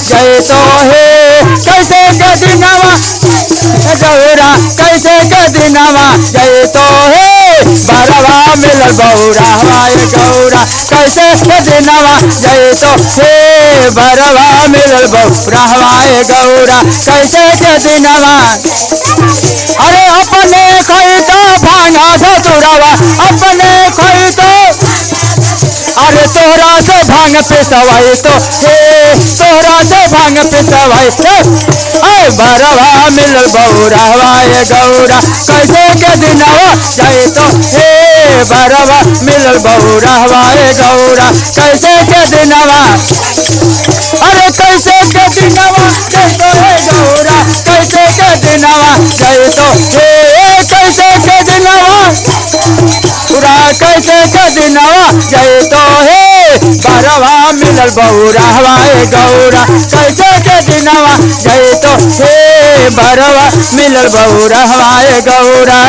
जय तो हे कैसे के दिनवा गौरा कैसे के दिनवा जय तो हे बरवा मिलल बहुरा हवाए गौरा कैसे के दिनवा जय तो हे बरवा मिलल बहुरा हवाए गौरा कैसे के दिनवा अरे अपने खोई तो भांगा धतुरवा अपने खोई तो अरे तोहरा से भांग पिसवाई तो तोहरा से भांग पिसवाई तो अरे बरवा मिलल बहुरा हवाए गौरा कैसे के दिनवा जय तो हे बरवा मिलल बहुरा हवाए गौरा कैसे के दिनवा अरे कैसे के दिनवा जय तो हे गौरा कैसे के दिनवा जय तो हे कैसे के दिनवा पूरा कैसे के दिनवा जय तो हे बरवा मिलल बहुरा हवाए गौरा कैसे के दिनवा जय तो हे बरवा मिलल बहुरा हवाए गौरा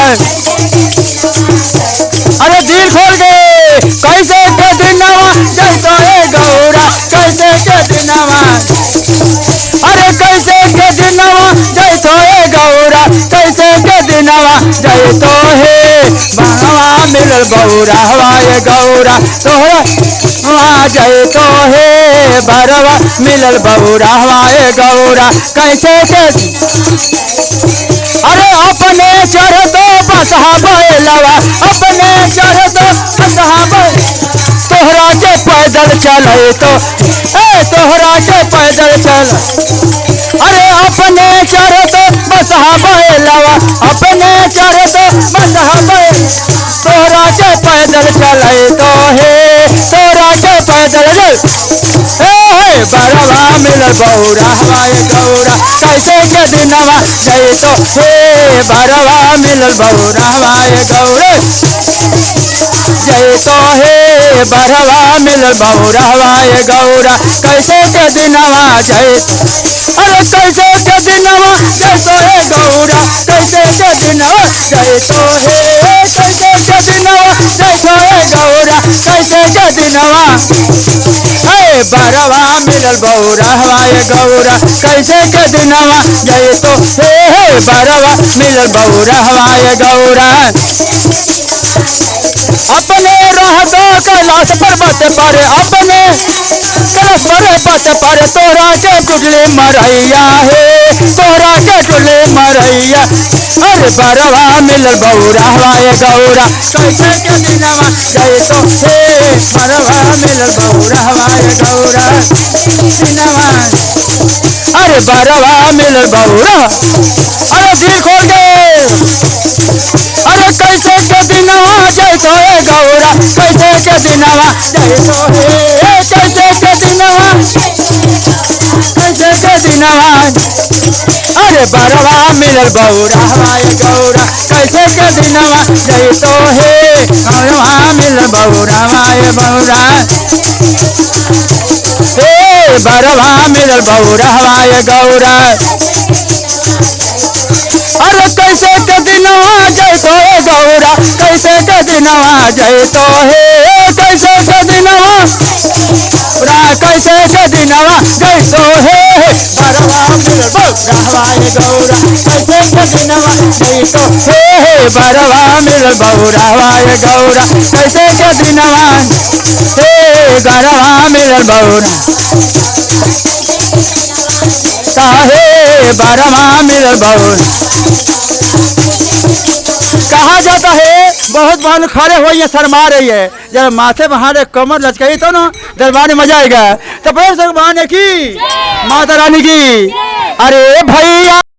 अरे दिल खोल गए कैसे के दिनवा जय तो हे गौरा कैसे के दिनवा अरे कैसे के दिनवा जय तो हे गौरा कैसे के दिनवा जय तो हे बरवा मिलल बहुरा हवाए गौरा तोहरा वहाँ जय तो हे बरवा मिलल बहुरा हवाए गौरा कैसे के अरे अपने चढ़ दो बसहा बैलवा अपने चढ़ दो बसहा बैल तोहरा के पैदल चले तो तोहरा के पैदल चल अरे अपने चढ़ दो बसहा बैलवा अपने चढ़ दो बसहा बैल तोहरा के पैदल चले तो हे तोहरा के पैदल हे बरवा मिलल बहुरा हवाए गौरा कैसे के दिनवा जय तो हे बरवा मिलल बहुरा हवाए गौरा जय तो हे बरवा मिलल बहुरा हवाए गौरा कैसे के दिनवा जय अरे कैसे के दिनवा जय तो हे गौरा कैसे के दिनवा जय तो हे कैसे के दिनवा जय तो हे गौरा कैसे के दिनवा बरवा मिलल बहुरा हवाए गौरा कैसे के दिनवा जय तो हे बरवा मिलल बहुरा हवाए गौरा अपने रह दो कैलाश पर्वत पर अपने कैलाश पर्वत पर तोहरा के डुगले मरैया हे तोहरा के डुगले मरैया अरे बरवा मिलल बहुरा हवाए गौरा कैसे के दिनवा जय तो हे बरवा मिलल बहुरा हवाए गौरा दिनवा अरे बरवा मिलल बहुरा अरे दिल खोल गए अरे कैसे के दिनवा जय तो हे गौरा कैसे के दिनवा जय तो हे कैसे के दिनवा कैसे के दिनवा अरे बरवा मिलल बहुरा हवाए गौरा कैसे के दिनवा जय तो हे बरवा मिलल बहुरा हवाए गौरा हे बरवा मिलल बहुरा हवाए गौरा अरे कैसे के दिनवा जय तो हे गौरा कैसे के दिनवा जय तो हे कैसे के दिनवा कैसे के दिनवा जय तो हे बरवा मिलल बहुरा हवाए गौरा कैसे के दिनवा जय तो हे बरवा मिलल बहुरा हवाए गौरा कैसे के दिनवा हे बरवा मिलल बहुरा हे बरवा मिलल बहुरा कहा जाता है बहुत बहन खड़े हुई है शर्मा रही है जब माथे बहाने कमर लचकाई तो ना दरबार में मजा आएगा तो प्रेम से भगवान की माता रानी की अरे भैया